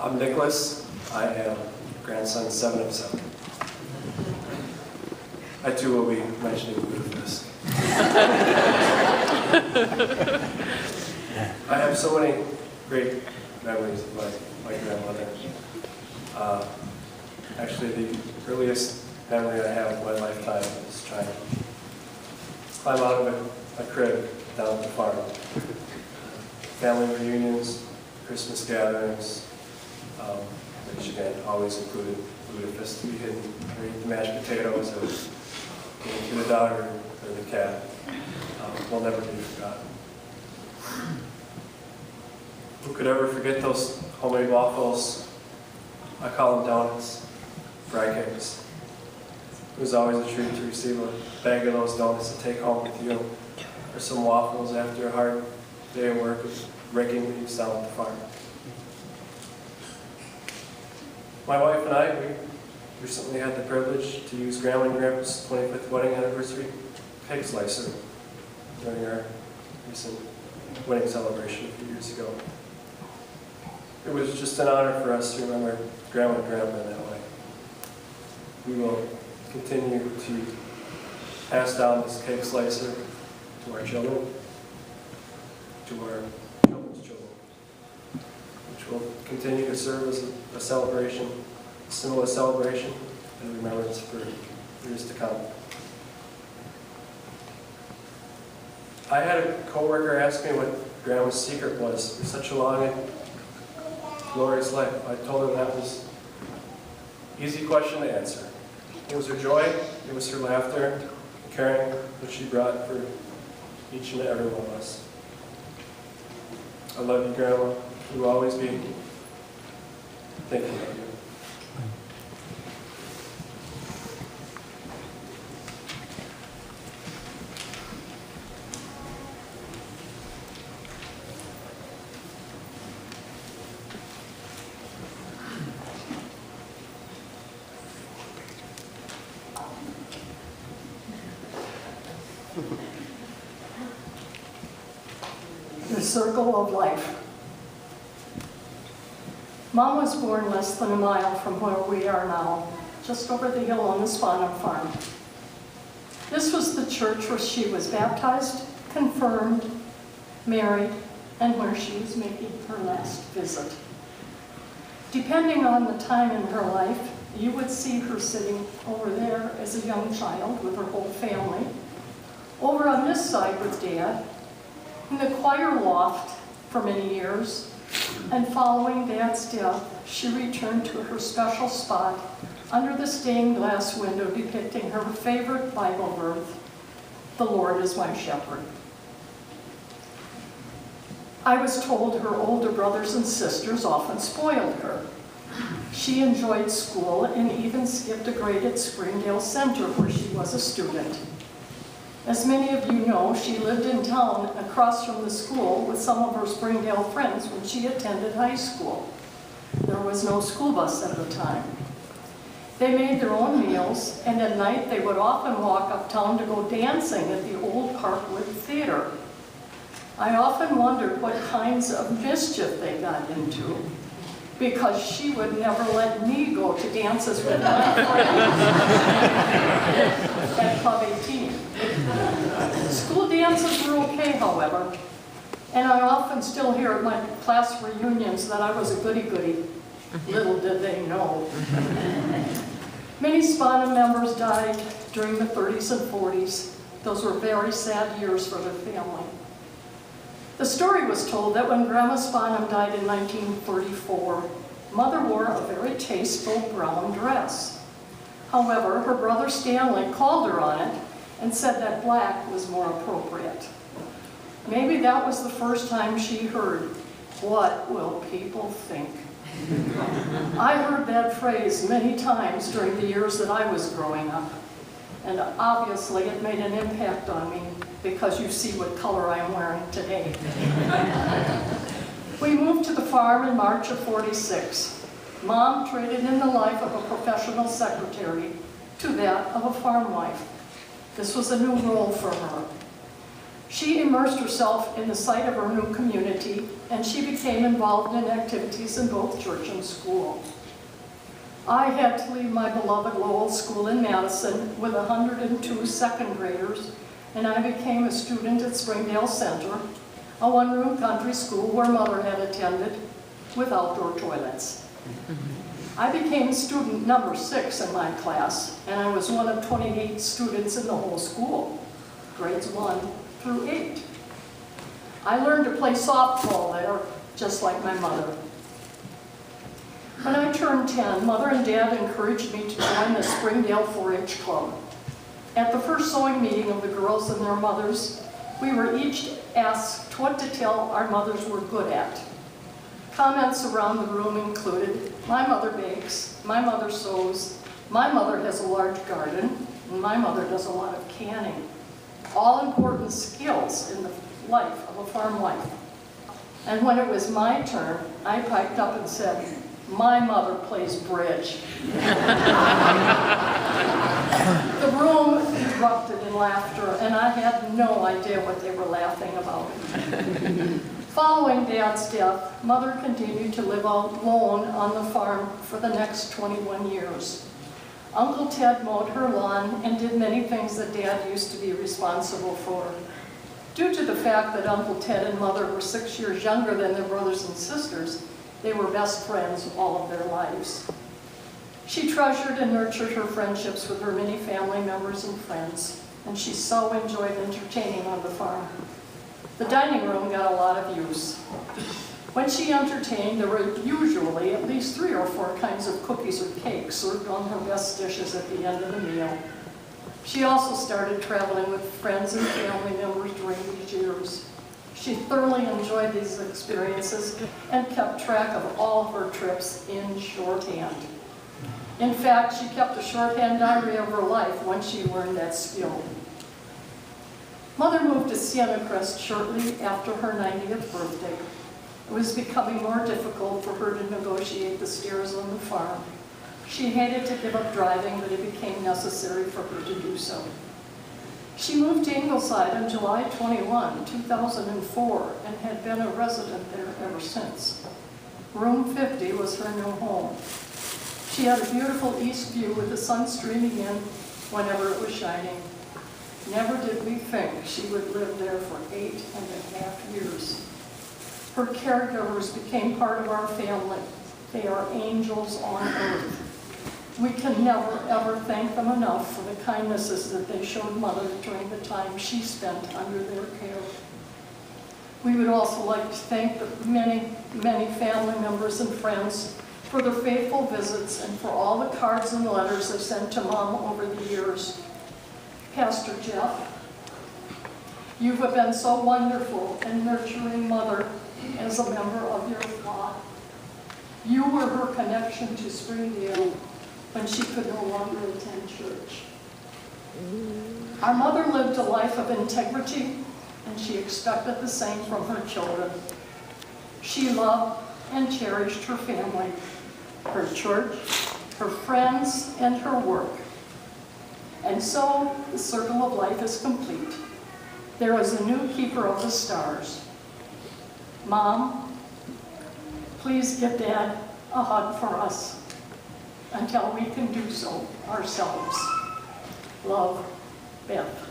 I'm Nicholas. I am grandson 7 of 7. I too will be mentioning this. I have so many great memories of my grandmother. Actually, the earliest memory I have of my lifetime is trying to climb out of a crib down at the farm. Family reunions, Christmas gatherings, which again always included lutefisk to be hidden, or eat the mashed potatoes, or getting to the dog or the cat. Will never be forgotten. Who could ever forget those homemade waffles? I call them donuts, fry cakes. It was always a treat to receive a bag of those donuts to take home with you, or some waffles after a hard day of work of raking leaves down at the farm. My wife and I, we recently had the privilege to use Grandma and Grandpa's 25th wedding anniversary cake slicer during our recent wedding celebration a few years ago. It was just an honor for us to remember Grandma and Grandpa in that way. We will continue to pass down this cake slicer to our children, to our children's children, which will continue to serve as a celebration, a symbol of celebration and remembrance for years to come. I had a coworker ask me what Grandma's secret was for such a long and glorious life. I told her that was an easy question to answer. It was her joy, it was her laughter, caring that she brought for each and every one of us. I love you, Grandma. You will always be thinking of you. The circle of life. Mom was born less than a mile from where we are now, just over the hill on the Spanum farm. This was the church where she was baptized, confirmed, married, and where she was making her last visit. Depending on the time in her life, you would see her sitting over there as a young child with her whole family, over on this side with Dad, in the choir loft for many years, and following Dad's death, she returned to her special spot under the stained glass window depicting her favorite Bible verse, "The Lord is my shepherd." I was told her older brothers and sisters often spoiled her. She enjoyed school and even skipped a grade at Springdale Center where she was a student. As many of you know, she lived in town across from the school with some of her Springdale friends when she attended high school. There was no school bus at the time. They made their own meals, and at night they would often walk uptown to go dancing at the old Parkwood Theater. I often wondered what kinds of mischief they got into, because she would never let me go to dances with my friends at Club 18. School dances were okay, however, and I often still hear at my class reunions that I was a goody-goody. Little did they know. Many Spanum members died during the 30s and 40s. Those were very sad years for their family. The story was told that when Grandma Spanum died in 1944, Mother wore a very tasteful brown dress. However, her brother Stanley called her on it and said that black was more appropriate. Maybe that was the first time she heard, "What will people think?" I heard that phrase many times during the years that I was growing up, and obviously it made an impact on me because you see what color I'm wearing today. We moved to the farm in March of '46. Mom traded in the life of a professional secretary to that of a farm wife. This was a new role for her. She immersed herself in the sight of her new community, and she became involved in activities in both church and school. I had to leave my beloved Lowell School in Madison with 102 second graders, and I became a student at Springdale Center, a one-room country school where Mother had attended, with outdoor toilets. I became student number 6 in my class, and I was one of 28 students in the whole school, grades 1 through 8. I learned to play softball there, just like my mother. When I turned 10, Mother and Dad encouraged me to join the Springdale 4-H Club. At the first sewing meeting of the girls and their mothers, we were each asked what to tell our mothers were good at. Comments around the room included, my mother bakes, my mother sews, my mother has a large garden, and my mother does a lot of canning. All important skills in the life of a farm wife. And when it was my turn, I piped up and said, my mother plays bridge. The room erupted in laughter, and I had no idea what they were laughing about. Following Dad's death, Mother continued to live alone on the farm for the next 21 years. Uncle Ted mowed her lawn and did many things that Dad used to be responsible for. Due to the fact that Uncle Ted and Mother were 6 years younger than their brothers and sisters, they were best friends all of their lives. She treasured and nurtured her friendships with her many family members and friends, and she so enjoyed entertaining on the farm. The dining room got a lot of use. When she entertained, there were usually at least 3 or 4 kinds of cookies or cakes served on her best dishes at the end of the meal. She also started traveling with friends and family members during these years. She thoroughly enjoyed these experiences and kept track of all of her trips in shorthand. In fact, she kept a shorthand diary of her life once she learned that skill. Mother moved to Sienna Crest shortly after her 90th birthday. It was becoming more difficult for her to negotiate the stairs on the farm. She hated to give up driving, but it became necessary for her to do so. She moved to Ingleside on July 21, 2004, and had been a resident there ever since. Room 50 was her new home. She had a beautiful east view with the sun streaming in whenever it was shining. Never did we think she would live there for 8.5 years. Her caregivers became part of our family. They are angels on earth. We can never, ever thank them enough for the kindnesses that they showed Mother during the time she spent under their care. We would also like to thank the many, many family members and friends for their faithful visits and for all the cards and letters they sent to Mom over the years. Pastor Jeff, you have been so wonderful in nurturing Mother as a member of your flock. You were her connection to Springdale when she could no longer attend church. Our mother lived a life of integrity, and she expected the same from her children. She loved and cherished her family, her church, her friends, and her work. And so the circle of life is complete. There is a new keeper of the stars. Mom, please give Dad a hug for us until we can do so ourselves. Love, Beth.